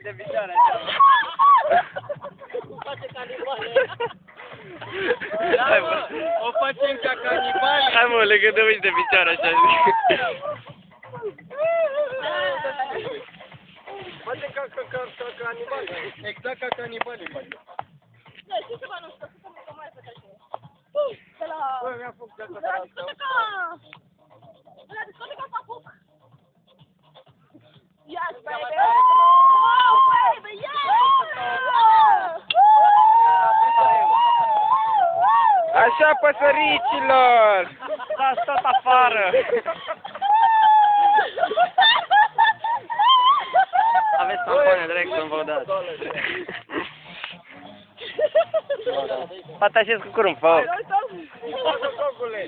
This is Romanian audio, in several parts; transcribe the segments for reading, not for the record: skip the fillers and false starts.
de picioare. Face canibale. Hai, mă. O facem ca canibali. Hai mă, le gândăm de picioare așa zic. Facem ca canibali. Exact ca canibali. Da, știi ceva, nu știu, să mai pe așa. De la... Bă, mi-a făcut de asta. De la discoteca... De la discoteca Papuc. Yes, baby! Wow, baby, yeah! Așa, păsăricilor! Stați tot afară! Aveți tampoane direct să-mi vă dați. Patașez cu curul în foc. Bagă cocule.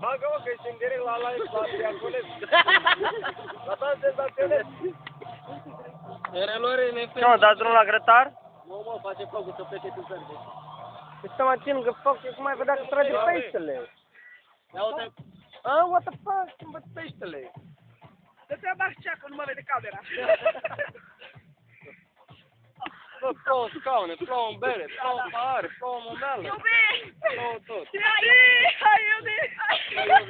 Bagă-o că ești în direct la live la Trianguleț. La toate senzaționez. Reluare în efect. Ce mă, dați drumul la grătar? Nu, mă, face focul să plece cu verde. Păi să mă țin că foc și cum ai vedea că trage peștele. Ia uite. Ah, what the fuck? Cum văd peștele? Dă-te a Marcea, că nu mă vede camera. Bă, plouă scaune, plouă în bere, plouă în pahare, plouă în momeală. Iubi! Plouă tot. Hai, iubi! Hai, iubi!